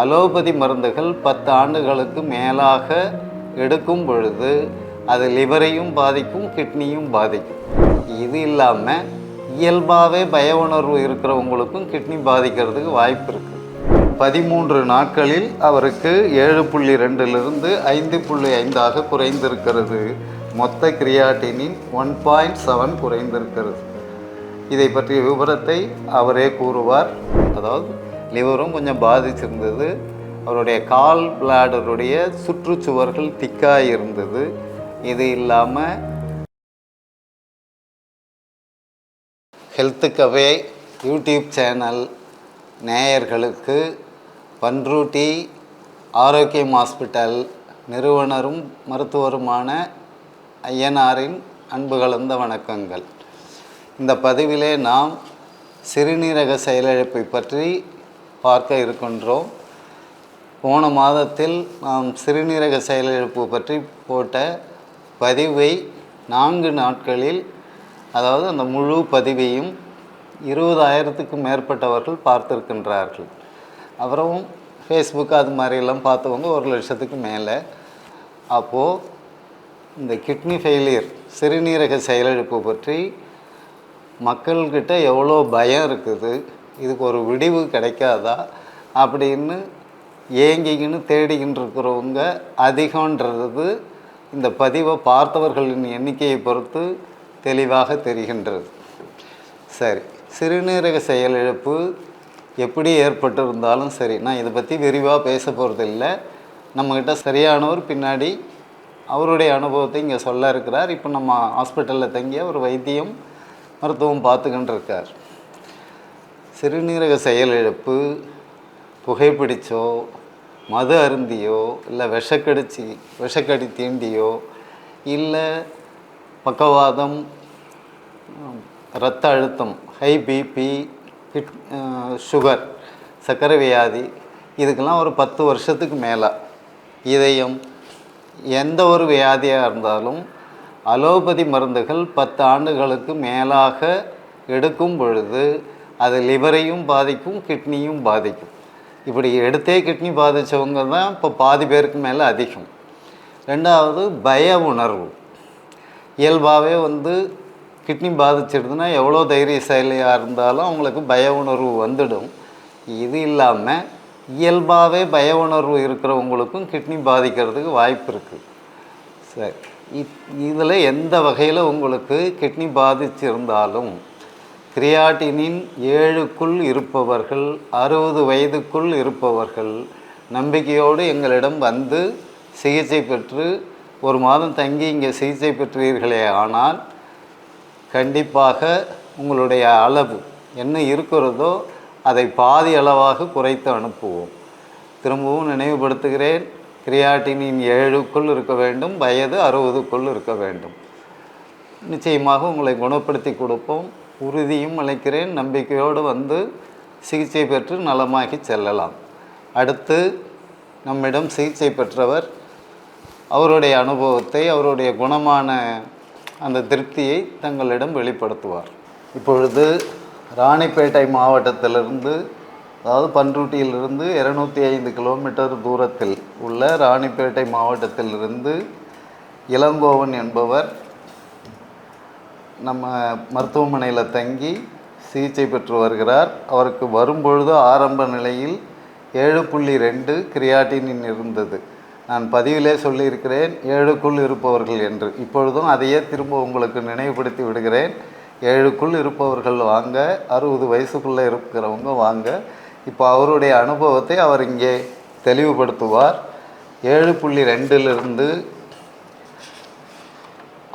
Allopathy மருந்துகள் 10 ஆண்டுகளுக்கு மேலாக எடுக்கும் பொழுது அது லிவரையும் பாதிக்கும், கிட்னியும் பாதிக்கும். இது இல்லாமல் இயல்பாகவே பய உணர்வு இருக்கிறவங்களுக்கும் கிட்னி பாதிக்கிறதுக்கு வாய்ப்பு இருக்குது. 13 நாட்களில் அவருக்கு 7.2லிருந்து 5.5ஆக குறைந்திருக்கிறது. மொத்த கிரியாட்டினின் 1.7 குறைந்திருக்கிறது. இதை பற்றிய விவரத்தை அவரே கூறுவார். அதாவது லிவரும் கொஞ்சம் பாதிச்சிருந்தது, அவருடைய கால் பிளாடருடைய சுற்றுச்சுவர்கள் திக்காக இருந்தது. இது இல்லாமல் ஹெல்த்துக்கவே யூடியூப் சேனல் நேயர்களுக்கு பன்ருட்டி ஆரோக்கியம் ஹாஸ்பிட்டல் நிறுவனரும் மருத்துவருமான ஐயனாரின் அன்பு கலந்த வணக்கங்கள். இந்த பதிவிலே நாம் சிறுநீரக செயலிழப்பை பற்றி பார்க்க இருக்கின்றோம். போன மாதத்தில் நாம் சிறுநீரக செயலிழப்பு பற்றி போட்ட பதிவை 4 நாட்களில், அதாவது அந்த முழு பதிவையும் 20,000க்கும் மேற்பட்டவர்கள் பார்த்துருக்கின்றார்கள். அப்புறம் ஃபேஸ்புக் அது மாதிரிலாம் பார்த்தவங்க 1,00,000க்கு மேலே. அப்போது இந்த கிட்னி ஃபெயிலியர், சிறுநீரக செயலிழப்பு பற்றி மக்கள்கிட்ட எவ்வளோ பயம் இருக்குது, இதுக்கு ஒரு விடிவு கிடைக்காதா அப்படின்னு ஏங்கிக்கின்னு தேடிக்கின்னு இருக்கிறவங்க அதிகன்றது இந்த பதிவை பார்த்தவர்களின் எண்ணிக்கையை பொறுத்து தெளிவாக தெரிகின்றது. சரி, சிறுநீரக செயலிழப்பு எப்படி ஏற்பட்டிருந்தாலும் சரி, நான் இதை பற்றி விரிவாக பேச போகிறதில்லை. நம்மக்கிட்ட சரியானவர் பின்னாடி அவருடைய அனுபவத்தை இங்கே சொல்ல இருக்கிறார். இப்போ நம்ம ஹாஸ்பிட்டலில் தங்கி அவர் வைத்தியம் மருத்துவம் பார்த்துக்கிட்டு இருக்கார். சிறுநீரக புகைப்பிடிச்சோ, மது அருந்தியோ, இல்லை விஷக்கடி தீண்டியோ, இல்லை பக்கவாதம், இரத்த அழுத்தம், ஹை பிபி, சுகர், சர்க்கரை வியாதி, இதுக்கெல்லாம் ஒரு 10 வருஷத்துக்கு மேலே, இதயம், எந்த ஒரு வியாதியாக இருந்தாலும் அலோபதி மருந்துகள் 10 ஆண்டுகளுக்கு மேலாக எடுக்கும் பொழுது அது லிவரையும் பாதிக்கும், கிட்னியும் பாதிக்கும். இப்படி எடுத்தே கிட்னி பாதித்தவங்க தான் இப்போ பாதி பேருக்கு மேலே அதிகம். ரெண்டாவது பய உணர்வு. இயல்பாகவே கிட்னி பாதிச்சிடுதுன்னா எவ்வளோ தைரியசாலியாக இருந்தாலும் அவங்களுக்கு பய உணர்வு வந்துடும். இது இல்லாமல் இயல்பாகவே பய உணர்வு இருக்கிறவங்களுக்கும் கிட்னி பாதிக்கிறதுக்கு வாய்ப்பு இருக்குது. சரி, இதில் எந்த வகையில் உங்களுக்கு கிட்னி பாதிச்சிருந்தாலும் கிரியாட்டினின் 7க்குள் இருப்பவர்கள், 60 வயதுக்குள் இருப்பவர்கள் நம்பிக்கையோடு எங்களிடம் வந்து சிகிச்சை பெற்று 1 மாதம் தங்கி இங்கே சிகிச்சை பெற்றீர்களே ஆனால் கண்டிப்பாக உங்களுடைய அளவு என்ன இருக்கிறதோ அதை பாதி அளவாக குறைத்து அனுப்புவோம். திரும்பவும் நினைவுபடுத்துகிறேன், கிரியாட்டினின் 7க்குள் இருக்க வேண்டும், வயது 60க்குள் இருக்க வேண்டும். நிச்சயமாக உங்களை குணப்படுத்தி கொடுப்போம். உறுதியும் அளிக்கிறேன், நம்பிக்கையோடு வந்து சிகிச்சை பெற்று நலமாகி செல்லலாம். அடுத்து நம்மிடம் சிகிச்சை பெற்றவர் அவருடைய அனுபவத்தை, அவருடைய குணமான அந்த திருப்தியை தங்களிடம் வெளிப்படுத்துவார். இப்பொழுது ராணிப்பேட்டை மாவட்டத்திலிருந்து, அதாவது பன்ருட்டியிலிருந்து 205 கிலோமீட்டர் தூரத்தில் உள்ள ராணிப்பேட்டை மாவட்டத்திலிருந்து இளங்கோவன் என்பவர் நம்ம மருத்துவமனையில் தங்கி சிகிச்சை பெற்று வருகிறார். அவருக்கு வரும்பொழுது ஆரம்ப நிலையில் 7.2 கிரியாட்டினின் இருந்தது. நான் பதிவிலே சொல்லியிருக்கிறேன் 7க்குள் இருப்பவர்கள் என்று. இப்பொழுதும் அதையே திரும்ப உங்களுக்கு நினைவுபடுத்தி விடுகிறேன். 7க்குள் இருப்பவர்கள் வாங்க, 60 வயசுக்குள்ளே இருக்கிறவங்க வாங்க. இப்போ அவருடைய அனுபவத்தை அவர் இங்கே தெளிவுபடுத்துவார். 7.2லிருந்து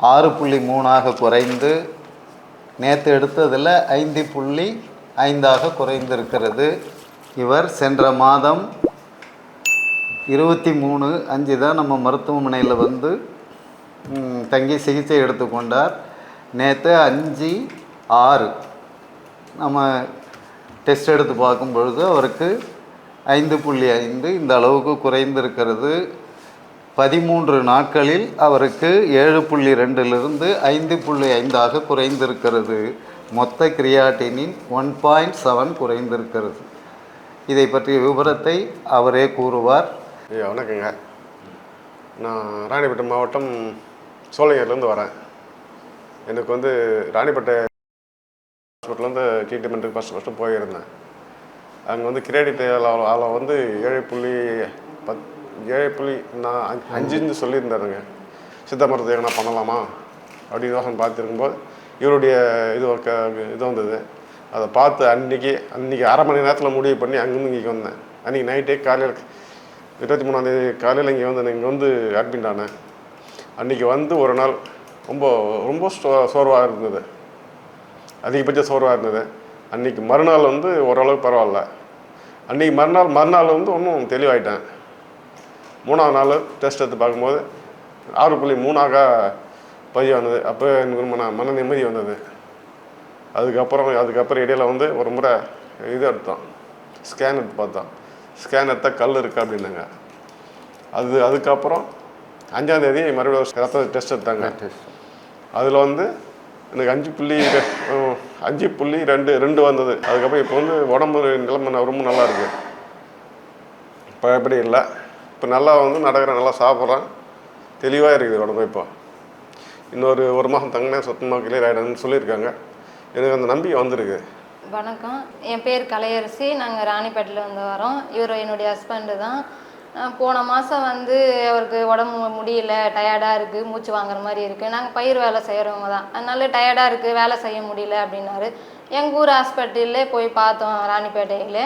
6.3ஆக குறைந்து நேற்று எடுத்ததில் 5.5ஆக குறைந்திருக்கிறது. இவர் சென்ற மாதம் 23/5 தான் நம்ம மருத்துவமனையில் தங்கி சிகிச்சை எடுத்துக்கொண்டார். நேற்று 5/6 நம்ம டெஸ்ட் எடுத்து பார்க்கும் பொழுது அவருக்கு 5.5 இந்த அளவுக்கு குறைந்திருக்கிறது. 13 நாட்களில் அவருக்கு 7.2லிருந்து 5.5ஆக குறைந்திருக்கிறது. மொத்த கிரியாட்டினின் 1.7 குறைந்திருக்கிறது. இதை பற்றிய விவரத்தை அவரே கூறுவார். ஐயா வணக்கங்க. நான் ராணிப்பேட்டை மாவட்டம் சோலையூர்லேருந்து வரேன். எனக்கு வந்து ராணிப்பேட்டை ஹாஸ்பிட்டலேருந்து ட்ரீட்மெண்ட்டுக்கு ஃபஸ்ட்டு போயிருந்தேன். அங்கே வந்து கிரெடிட் அதில் வந்து 7.5 சொல்லியிருந்தாருங்க. சித்த மருத்துவம் எங்கன்னா பண்ணலாமா அப்படின்னு யோசனை பார்த்துருக்கும்போது இவருடைய இது வந்தது. அதை பார்த்து அன்றைக்கி 1/2 மணி நேரத்தில் முடிவு பண்ணி அங்கேருந்து இங்கே வந்தேன். அன்றைக்கி நைட்டே காலையில் 23ஆந்தேதி காலையில் இங்கே வந்து அட்மிட் ஆனேன். அன்றைக்கி வந்து ஒரு நாள் ரொம்ப சோர்வாக இருந்தது, அதிகபட்ச சோர்வாக இருந்தது. அன்றைக்கி மறுநாள் வந்து ஓரளவுக்கு பரவாயில்ல. அன்றைக்கி மறுநாள் வந்து ஒன்றும் தெளிவாயிட்டேன். 3ஆவது நாள் டெஸ்ட் எடுத்து பார்க்கும்போது 6.3 பதிவானது. அப்போ எனக்கு மன நிம்மதி வந்தது. அதுக்கப்புறம் இடையில வந்து ஒரு முறை இது எடுத்தோம், ஸ்கேன் எடுத்து பார்த்தோம். ஸ்கேன் எடுத்தால் கல் இருக்கா அப்படின்னாங்க. அதுக்கப்புறம் 5ஆந்தேதி மறுபடியும் ரத்த டெஸ்ட் எடுத்தாங்க. அதில் வந்து எனக்கு 5.2 வந்தது. அதுக்கப்புறம் இப்போ வந்து உடம்பு நிலைமை ரொம்ப நல்லா இருக்குது. இப்போ எப்படி இல்லை, இப்போ நல்லா வந்து நடக்கிறேன், நல்லா சாப்பிட்றேன், தெளிவாக இருக்குது உடம்பு. இப்போ இன்னொரு 1 மாதம் தங்கினேன், சுத்தமாக கிளியர் ஆகிடுன்னு சொல்லியிருக்காங்க. எனக்கு அந்த நம்பிக்கை வந்திருக்கு. வணக்கம், என் பேர் கலையரசி. நாங்கள் ராணிப்பேட்டையில் வந்து வரோம். இவர் என்னுடைய ஹஸ்பண்டு தான். போன மாதம் வந்து அவருக்கு உடம்பு முடியல, டயர்டாக இருக்குது, மூச்சு வாங்குற மாதிரி இருக்குது. நாங்கள் பயிர் வேலை செய்கிறவங்க தான், அதனால டயர்டாக இருக்குது, வேலை செய்ய முடியல அப்படின்னாரு. எங்கள் ஊர் ஹாஸ்பிட்டல்லே போய் பார்த்தோம், ராணிப்பேட்டையில்.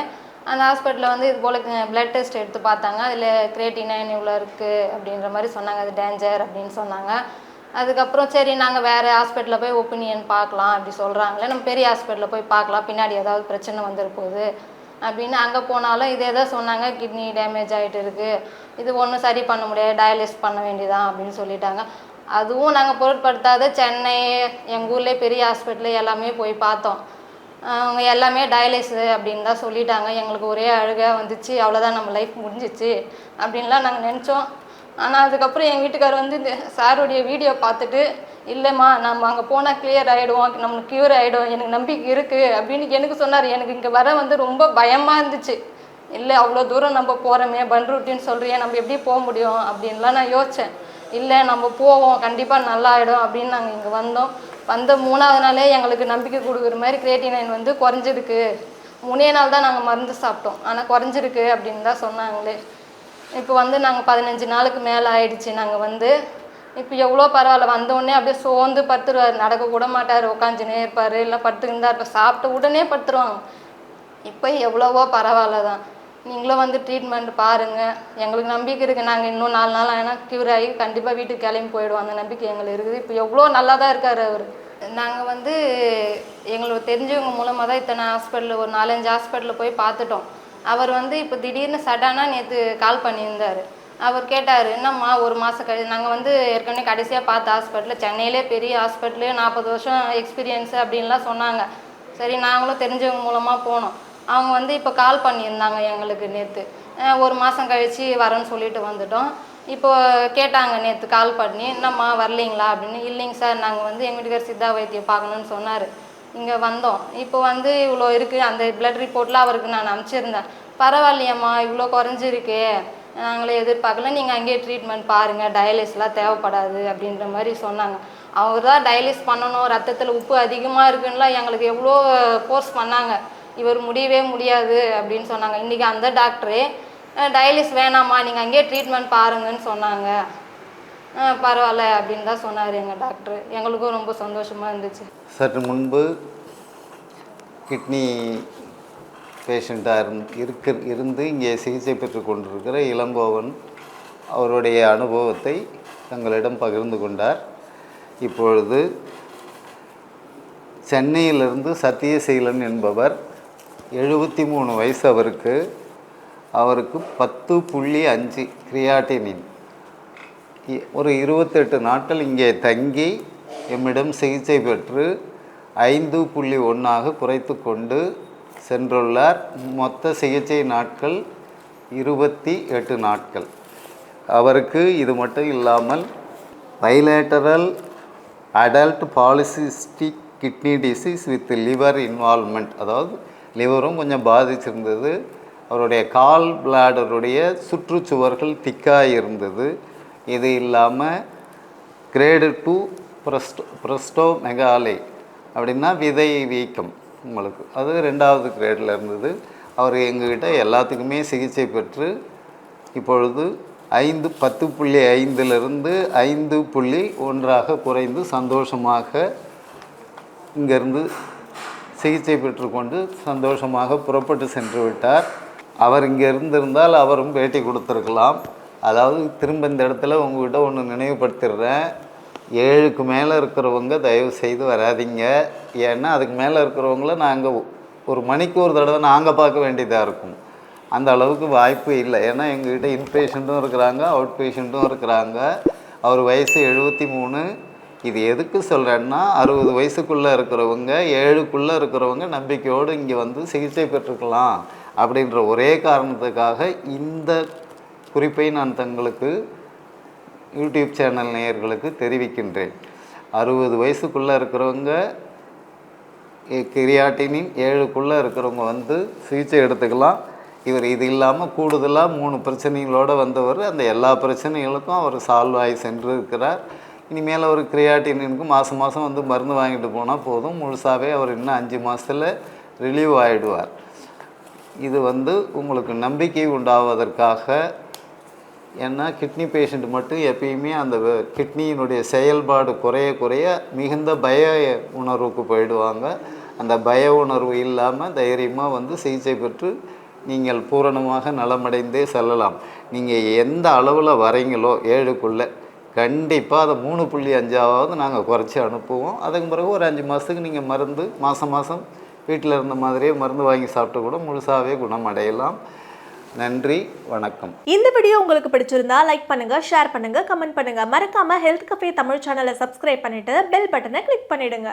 அந்த ஹாஸ்பிட்டலில் வந்து இது போல் பிளட் டெஸ்ட் எடுத்து பார்த்தாங்க. அதில் கிரியேட்டினைன் இவ்வளோ இருக்குது அப்படின்ற மாதிரி சொன்னாங்க, அது டேஞ்சர் அப்படின்னு சொன்னாங்க. அதுக்கப்புறம் சரி நாங்கள் வேறு ஹாஸ்பிட்டலில் போய் ஒப்பீனியன் பார்க்கலாம் அப்படி சொல்கிறாங்களே, நம்ம பெரிய ஹாஸ்பிட்டலில் போய் பார்க்கலாம், பின்னாடி ஏதாவது பிரச்சனை வந்துட போகுது அப்படின்னு. அங்கே போனாலும் இதே தான் சொன்னாங்க, கிட்னி டேமேஜ் ஆகிட்டு இருக்குது, இது ஒன்றும் சரி பண்ண முடியாது, டயாலிசிஸ் பண்ண வேண்டியதான் அப்படின்னு சொல்லிட்டாங்க. அதுவும் நாங்கள் பொருட்படுத்தாத சென்னை, எங்கள் ஊர்லேயே பெரிய ஹாஸ்பிட்டலு எல்லாமே போய் பார்த்தோம். அவங்க எல்லாமே டயாலிசிஸ் அப்படின்னு தான் சொல்லிட்டாங்க. எங்களுக்கு ஒரே அழுகாக வந்துச்சு, அவ்வளோதான் நம்ம லைஃப் முடிஞ்சிச்சு அப்படின்லாம் நாங்கள் நினச்சோம். ஆனால் அதுக்கப்புறம் எங்கள் வீட்டுக்கார் வந்து இந்த சாருடைய வீடியோ பார்த்துட்டு, இல்லைம்மா நம்ம அங்கே போனால் கிளியர் ஆகிடுவோம், நம்மளுக்கு க்யூர் ஆகிடும், எனக்கு நம்பிக்கை இருக்குது அப்படின்னு எனக்கு சொன்னார். எனக்கு இங்கே வர வந்து ரொம்ப பயமாக இருந்துச்சு. இல்லை அவ்வளோ தூரம் நம்ம போகிறோமே, பன்ருட்டின்னு சொல்கிறியே, நம்ம எப்படி போக முடியும் அப்படின்லாம் நான் யோசித்தேன். இல்லை நம்ம போவோம், கண்டிப்பாக நல்லா ஆகிடும் அப்படின்னு நாங்கள் இங்கே வந்தோம். வந்த 3ஆவது நாளே எங்களுக்கு நம்பிக்கை கொடுக்குற மாதிரி கிரியேட்டினைன் வந்து குறைஞ்சிருக்கு. 3 நாள் தான் நாங்கள் மருந்து சாப்பிட்டோம், ஆனால் குறைஞ்சிருக்கு அப்படின்னு தான் சொன்னாங்களே. இப்போ வந்து நாங்கள் 15 நாளுக்கு மேலே ஆயிடுச்சு. நாங்கள் வந்து இப்போ எவ்வளோ பரவாயில்ல. வந்தோடனே அப்படியே சோர்ந்து படுத்துருவார், நடக்க கூட மாட்டார், உட்காந்துனே இருப்பார், இல்லை படுத்துக்கிட்டு தான் இருப்பார், சாப்பிட்ட உடனே படுத்துருவாங்க. இப்போ எவ்வளவோ பரவாயில்ல தான். நீங்களும் வந்து ட்ரீட்மெண்ட் பாருங்கள், எங்களுக்கு நம்பிக்கை இருக்குது. நாங்கள் இன்னும் 4 நாள் ஆனால் க்யூர் ஆகி கண்டிப்பாக வீட்டுக்கு கிளம்பி போயிடுவோம், அந்த நம்பிக்கை எங்களுக்கு இருக்குது. இப்போ எவ்வளோ நல்லா தான் இருக்கார் அவர். நாங்கள் வந்து எங்களுக்கு தெரிஞ்சவங்க மூலமாக தான் இத்தனை ஹாஸ்பிட்டலில் ஒரு 4-5 ஹாஸ்பிட்டலில் போய் பார்த்துட்டோம். அவர் வந்து இப்போ திடீர்னு சடனாக நேற்று கால் பண்ணியிருந்தார். அவர் கேட்டார், என்னம்மா 1 மாதம் நாங்கள் வந்து ஏற்கனவே கடைசியாக பார்த்த ஹாஸ்பிட்டலில் சென்னையிலே பெரிய ஹாஸ்பிட்டலு, 40 வருஷம் எக்ஸ்பீரியன்ஸு அப்படின்லாம் சொன்னாங்க. சரி நாங்களும் தெரிஞ்சவங்க மூலமாக போனோம். அவங்க வந்து இப்போ கால் பண்ணியிருந்தாங்க எங்களுக்கு நேற்று. 1 மாதம் கழித்து வரேன்னு சொல்லிட்டு வந்துட்டோம். இப்போ கேட்டாங்க நேற்று கால் பண்ணி, என்னம்மா வரலைங்களா அப்படின்னு. இல்லைங்க சார், நாங்கள் வந்து எங்கள் வீட்டுக்கார் சித்தா வைத்தியம் பார்க்கணுன்னு சொன்னார், இங்கே வந்தோம். இப்போ வந்து இவ்வளோ இருக்குது, அந்த பிளட் ரிப்போர்ட்டில் அவருக்கு நான் அனுப்பிச்சிருந்தேன். பரவாயில்லையம்மா, இவ்வளோ குறைஞ்சிருக்கு, நாங்களே எதிர்பார்க்கல, நீங்கள் அங்கேயே ட்ரீட்மெண்ட் பாருங்கள், டயாலிஸ்லாம் தேவைப்படாது அப்படின்ற மாதிரி சொன்னாங்க. அவங்க தான் டயாலிஸ் பண்ணணும், ரத்தத்தில் உப்பு அதிகமாக இருக்குன்னுலாம் எங்களுக்கு எவ்வளோ ஃபோர்ஸ் பண்ணாங்க. இவர் முடியவே முடியாது அப்படின்னு சொன்னாங்க. இன்றைக்கி அந்த டாக்டரே டயாலிஸ் வேணாம்மா, நீங்கள் அங்கேயே ட்ரீட்மெண்ட் பாருங்கன்னு சொன்னாங்க. பரவாயில்ல அப்படின்னு தான் சொன்னார் எங்கள் டாக்டர். எங்களுக்கும் ரொம்ப சந்தோஷமாக இருந்துச்சு. சற்று முன்பு கிட்னி பேஷண்ட்டாக இருந்து இங்கே சிகிச்சை பெற்று கொண்டிருக்கிற இளங்கோவன் அவருடைய அனுபவத்தை தங்களிடம் பகிர்ந்து கொண்டார். இப்பொழுது சென்னையிலிருந்து சத்தியசீலன் என்பவர் 73 வயசு அவருக்கு. 10.5 கிரியாட்டினின் ஒரு 28 நாட்கள் இங்கே தங்கி எம்மிடம் சிகிச்சை பெற்று 5.1 குறைத்து கொண்டு சென்றுள்ளார். மொத்த சிகிச்சை நாட்கள் 28 நாட்கள். அவருக்கு இது மட்டும் இல்லாமல் bilateral adult polycystic kidney disease with liver involvement, அதாவது லிவரும் கொஞ்சம் பாதிச்சிருந்தது. அவருடைய கால் பிளாடருடைய சுற்றுச்சுவர்கள் திக்காக இருந்தது. இது இல்லாமல் கிரேடு 2 பிரஸ்டோமெகாலே அப்படின்னா விதை வீக்கம் உங்களுக்கு, அது 2வது கிரேடில் இருந்தது. அவர் எங்ககிட்ட எல்லாத்துக்குமே சிகிச்சை பெற்று இப்பொழுது 10.5லிருந்து 5.1 குறைந்து சந்தோஷமாக இங்கேருந்து சிகிச்சை பெற்றுக்கொண்டு சந்தோஷமாக புறப்பட்டு சென்று விட்டார். அவர் இங்கே இருந்திருந்தால் அவரும் பேட்டி கொடுத்துருக்கலாம். அதாவது திரும்ப இந்த இடத்துல உங்கள்கிட்ட ஒன்று நினைவுபடுத்திடுறேன். 7க்கு மேலே இருக்கிறவங்க தயவு செய்து வராதிங்க. ஏன்னா அதுக்கு மேலே இருக்கிறவங்கள நாங்கள் ஒரு மணிக்கு ஒரு தடவை நாங்கள் பார்க்க வேண்டியதாக இருக்கும். அந்த அளவுக்கு வாய்ப்பு இல்லை. ஏன்னா எங்ககிட்ட இன்பேஷண்ட்டும் இருக்கிறாங்க, அவுட் பேஷண்ட்டும் இருக்கிறாங்க. அவர் வயசு 73. இது எதுக்கு சொல்கிறேன்னா 60 வயசுக்குள்ளே இருக்கிறவங்க 7க்குள்ளே இருக்கிறவங்க நம்பிக்கையோடு இங்கே வந்து சிகிச்சை பெற்றுக்கலாம் அப்படின்ற ஒரே காரணத்துக்காக இந்த குறிப்பை நான் தங்களுக்கு யூடியூப் சேனல் நேயர்களுக்கு தெரிவிக்கின்றேன். 60 வயசுக்குள்ளே இருக்கிறவங்க கிரியாட்டினின் 7க்குள்ளே இருக்கிறவங்க வந்து சிகிச்சை எடுத்துக்கலாம். இவர் இது இல்லாமல் கூடுதலாக 3 பிரச்சனைகளோடு வந்தவர். அந்த எல்லா பிரச்சனைகளுக்கும் அவர் சால்வ் ஆகி சென்று இருக்கிறார். இனிமேல் அவர் கிரியாட்டினுக்கு மாதம் மாதம் வந்து மருந்து வாங்கிட்டு போனால் போதும். முழுசாகவே அவர் இன்னும் 5 மாதத்தில் ரிலீவ் ஆகிடுவார். இது வந்து உங்களுக்கு நம்பிக்கை உண்டாவதற்காக. ஏன்னா கிட்னி பேஷண்ட் மட்டும் எப்பயுமே அந்த கிட்னியினுடைய செயல்பாடு குறைய குறைய மிகுந்த பய உணர்வுக்கு போயிடுவாங்க. அந்த பய உணர்வு இல்லாமல் தைரியமாக வந்து சிகிச்சை பெற்று நீங்கள் பூரணமாக நலமடைந்தே செல்லலாம். நீங்கள் எந்த அளவில் வரீங்களோ 7க்குள்ளே கண்டிப்பாக அதை 3.5 நாங்கள் குறைச்சி அனுப்புவோம். அதுக்கு பிறகு ஒரு 5 மாதத்துக்கு நீங்கள் மருந்து மாதம் மாதம் வீட்டில் இருந்த மாதிரியே மருந்து வாங்கி சாப்பிட்டு கூட முழுசாகவே குணமடையலாம். நன்றி, வணக்கம். இந்த வீடியோ உங்களுக்கு பிடிச்சிருந்தா லைக் பண்ணுங்க, ஷேர் பண்ணுங்க, கமெண்ட் பண்ணுங்க. மறக்காம ஹெல்த் கஃபே தமிழ் சேனலை சப்ஸ்கிரைப் பண்ணிட்டு பெல் பட்டனை கிளிக் பண்ணிடுங்க.